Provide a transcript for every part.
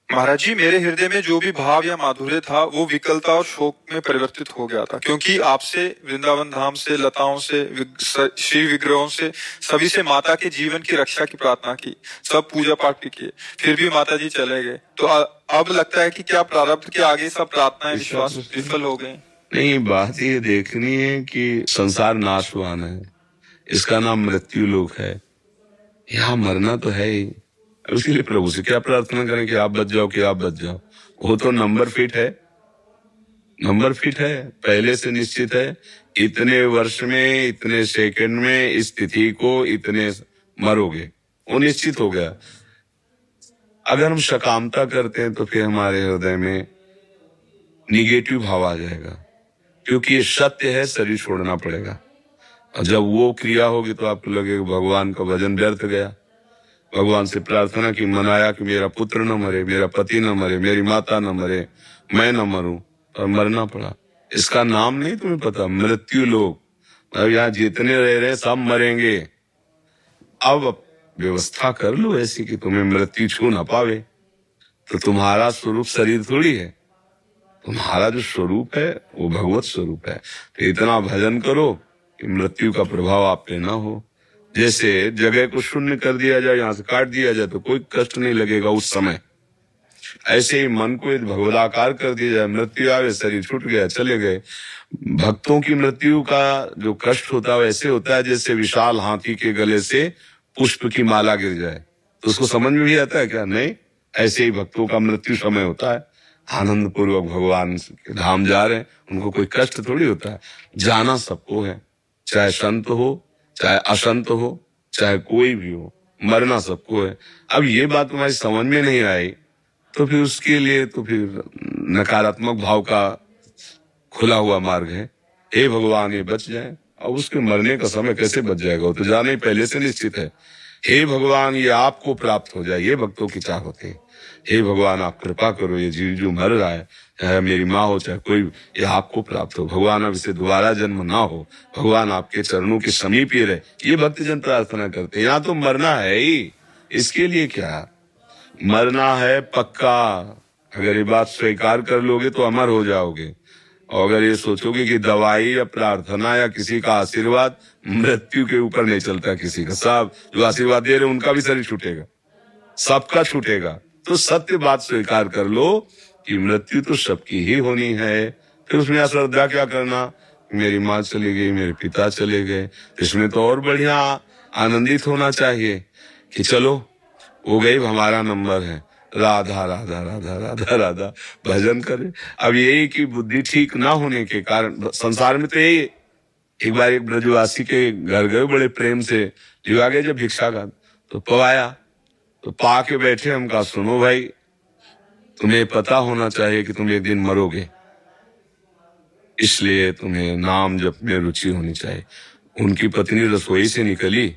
महाराज जी, मेरे हृदय में जो भी भाव या माधुर्य था वो विकलता और शोक में परिवर्तित हो गया था, क्योंकि आपसे, वृंदावन धाम से, लताओं से, श्री विग्रहों से, सभी से माता के जीवन की रक्षा की प्रार्थना की, सब पूजा पाठ भी किए, फिर भी माता जी चले गए। तो अब लगता है कि क्या प्रारब्ध के आगे सब प्रार्थनाएं विश्वास विफल हो गए? नहीं, बात ये देखनी है कि संसार नाशवान है, इसका नाम मृत्यु लोक है, यहाँ मरना तो है ही। उसके लिए प्रभु से क्या प्रार्थना करें कि आप बच जाओ, कि आप बच जाओ? वो तो नंबर फिट है, नंबर फिट है, पहले से निश्चित है। इतने वर्ष में, इतने सेकंड में इस तिथि को इतने मरोगे, वो निश्चित हो गया। अगर हम सकामता करते हैं तो फिर हमारे हृदय में निगेटिव भाव आ जाएगा, क्योंकि ये सत्य है, शरीर छोड़ना पड़ेगा। और जब वो क्रिया होगी तो आपको लगेगा भगवान का भजन व्यर्थ गया। भगवान से प्रार्थना की, मनाया कि मेरा पुत्र न मरे, मेरा पति न मरे, मेरी माता न मरे, मैं न मरूं, और मरना पड़ा। इसका नाम नहीं तुम्हें पता? मृत्यु लोक। अब यहाँ जितने रह रहे सब मरेंगे। अब व्यवस्था कर लो ऐसी कि तुम्हें मृत्यु छू ना पावे। तो तुम्हारा स्वरूप शरीर थोड़ी है, तुम्हारा जो स्वरूप है वो भगवत स्वरूप है। तो इतना भजन करो कि मृत्यु का प्रभाव आप पे ना हो। जैसे जगह को शून्य कर दिया जाए, यहाँ से काट दिया जाए तो कोई कष्ट नहीं लगेगा उस समय। ऐसे ही मन को भगवदाकार कर दिया जाए, मृत्यु आवे, शरीर छूट गया, चले गए। भक्तों की मृत्यु का जो कष्ट होता है वैसे होता है जैसे विशाल हाथी के गले से पुष्प की माला गिर जाए। तो उसको समझ में भी आता है क्या? नहीं, ऐसे ही भक्तों का मृत्यु समय होता है। आनंद पूर्वक भगवान के धाम जा रहे हैं, उनको कोई कष्ट थोड़ी होता है। जाना सबको है, चाहे संत हो, चाहे असंत हो, चाहे कोई भी हो, मरना सबको है। अब ये बात तुम्हारी समझ में नहीं आई तो फिर उसके लिए तो फिर नकारात्मक भाव का खुला हुआ मार्ग है। हे भगवान, ये बच जाए। अब उसके मरने का समय कैसे बच जाएगा? वो तो जाना ही पहले से निश्चित है। हे भगवान, ये आपको प्राप्त हो जाए, ये भक्तों की चाहत है। हे भगवान, आप कृपा करो, ये जीव जो मर रहा है, चाहे मेरी माँ हो चाहे कोई, ये आपको प्राप्त हो। भगवान, अब इसे दोबारा जन्म ना हो। भगवान, आपके चरणों के समीप ही रहे। ये भक्तजन प्रार्थना करते हैं। यहाँ तो मरना है ही, इसके लिए क्या? मरना है पक्का। अगर ये बात स्वीकार कर लोगे तो अमर हो जाओगे। और अगर ये सोचोगे कि दवाई या प्रार्थना या किसी का आशीर्वाद मृत्यु के ऊपर नहीं चलता, किसी का, सब जो आशीर्वाद दे रहे उनका भी शरीर छूटेगा, सबका छूटेगा। तो सत्य बात स्वीकार कर लो कि मृत्यु तो सबकी ही होनी है। फिर उसमें अश्रद्धा क्या करना? मेरी माँ चली गई, मेरे पिता चले गए। इसमें तो और बढ़िया आनंदित होना चाहिए कि चलो वो गई, हमारा नंबर है। राधा राधा राधा राधा राधा भजन करे। अब यही कि बुद्धि ठीक ना होने के कारण संसार में तो यही। एक बार एक ब्रजवासी के घर गए बड़े प्रेम से, लिवा गए जब भिक्षा का, तो पवाया, तो पा के बैठे। हम कहा, सुनो भाई, तुम्हें पता होना चाहिए कि तुम एक दिन मरोगे, इसलिए तुम्हें नाम जप में रुचि होनी चाहिए। उनकी पत्नी रसोई से निकली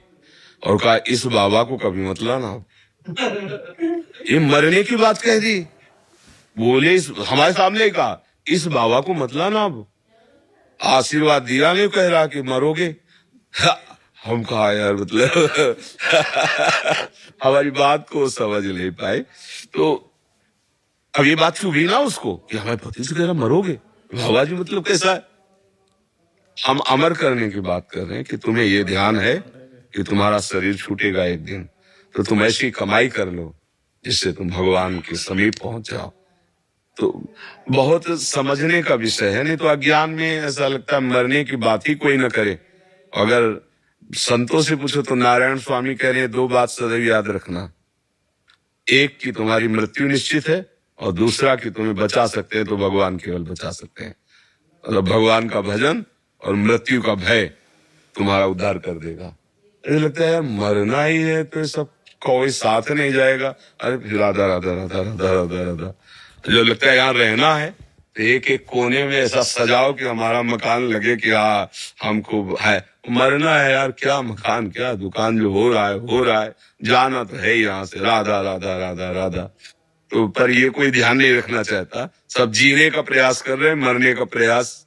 और कहा, इस बाबा को कभी मत लाना। ये मरने की बात कह दी। बोले, हमारे सामने कहा, इस बाबा को मत लाना। अब आशीर्वाद दिया, नहीं कह रहा कि मरोगे। हम कहा, यार मतलब हमारी बात को समझ नहीं पाए। तो अब ये बात चुभी ना उसको कि हमारे पति से कह रहा मरोगे। बाबा जी मतलब कैसा है? हम अमर करने की बात कर रहे हैं कि तुम्हें ये ध्यान है कि तुम्हारा शरीर छूटेगा एक दिन, तो तुम ऐसी कमाई कर लो जिससे तुम भगवान के समीप पहुंच जाओ। तो बहुत समझने का विषय है। नहीं तो अज्ञान में ऐसा लगता है मरने की बात ही कोई न करे। अगर संतों से पूछो तो नारायण स्वामी कह रहे हैं, दो बात सदैव याद रखना। एक कि तुम्हारी मृत्यु निश्चित है, और दूसरा कि तुम्हें बचा सकते हैं तो भगवान केवल बचा सकते हैं। मतलब भगवान का भजन और मृत्यु का भय तुम्हारा उद्धार कर देगा। ऐसा लगता है यार मरना ही है तो सब कोई साथ नहीं जाएगा। अरे राधा राधा राधा राधा राधा राधा। जो लगता है यहाँ रहना है तो एक एक कोने में ऐसा सजाओ कि हमारा मकान लगे कि हाँ हमको है। मरना है यार, क्या मकान, क्या दुकान, जो हो रहा है हो रहा है, जाना तो है यहाँ से। राधा राधा राधा राधा। तो पर ये कोई ध्यान नहीं रखना चाहता। सब जीने का प्रयास कर रहे हैं, मरने का प्रयास,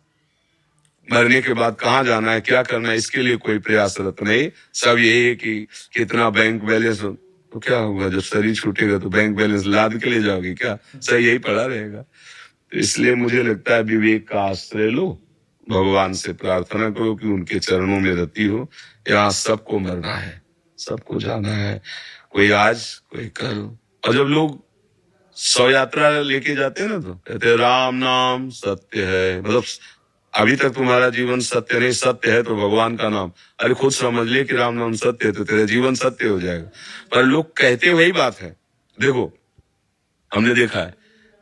मरने के बाद कहाँ जाना है, क्या करना है, इसके लिए कोई प्रयासरत नहीं। सब यही है कि कितना बैंक बैलेंस तो क्या होगा? जब शरीर छूटेगा तो बैंक बैलेंस लाद के ले जाओगे क्या? सही यही पड़ा रहेगा। तो इसलिए मुझे लगता है विवेक का आश्रय लो, भगवान से प्रार्थना करो कि उनके चरणों में रति हो। यहाँ सबको मरना है, सबको जाना है, कोई आज कोई कल। और जब लोग शव यात्रा लेके जाते हैं ना तो कहते हैं राम नाम सत्य है, मतलब अभी तक तुम्हारा जीवन सत्य नहीं, सत्य है तो भगवान का नाम। अरे खुद समझ ले कि राम नाम सत्य है तो तेरा जीवन सत्य हो जाएगा। पर लोग कहते वही बात है। देखो हमने देखा है,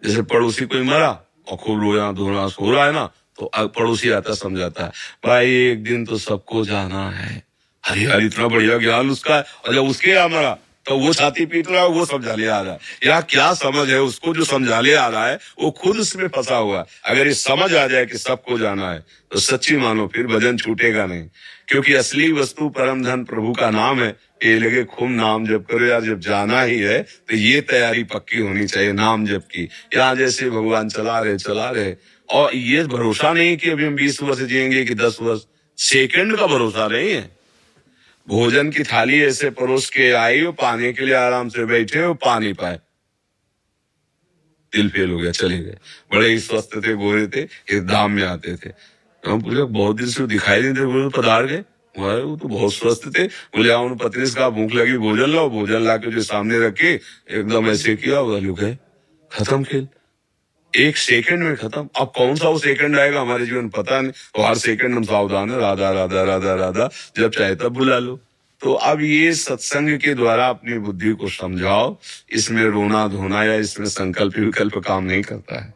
जैसे पड़ोसी कोई मरा और खूब रोया धोना हो रहा है ना, तो पड़ोसी आता समझाता है, भाई एक दिन तो सबको जाना है। अरे यार इतना बढ़िया ज्ञान उसका है। और जब उसके यहाँ मरा तो वो छाती पीट रहा है, वो समझा ले आ रहा है। यार क्या समझ है उसको जो समझा ले आ रहा है, वो खुद उसमें फंसा हुआ है। अगर ये समझ आ जाए कि सबको जाना है तो सच्ची मानो फिर भजन छूटेगा नहीं। क्योंकि असली वस्तु परम धन प्रभु का नाम है। ये लगे खूब नाम जप करो यार, जब जाना ही है तो ये तैयारी पक्की होनी चाहिए नाम जप की। यहाँ जैसे भगवान चला रहे और ये भरोसा नहीं कि अभी हम 20 वर्ष जिएंगे कि 10 वर्ष, सेकंड का भरोसा नहीं है। भोजन की थाली ऐसे परोस के आई, वो पाने के लिए आराम से बैठे, वो पा नहीं पाए, दिल फेल हो गया, चले गए। बड़े ही स्वस्थ थे, गोरे थे, इस धाम में आते थे। तो हम पूछे बहुत दिन से दिखाई नहीं थे, बोले पधार गए। वो तो बहुत स्वस्थ थे। बोले आओ पत्नी से कहा भूख लगी भोजन लाओ, भोजन ला के जो सामने रखे एकदम ऐसे किया, वो गए, खत्म खेल, एक सेकंड में खत्म। अब कौन सा वो सेकंड आएगा हमारे जीवन पता नहीं। तो हर सेकंड हम सावधान है, राधा राधा राधा राधा, जब चाहे तब बुला लो। तो अब ये सत्संग के द्वारा अपनी बुद्धि को समझाओ, इसमें रोना धोना या इसमें संकल्प विकल्प काम नहीं करता है।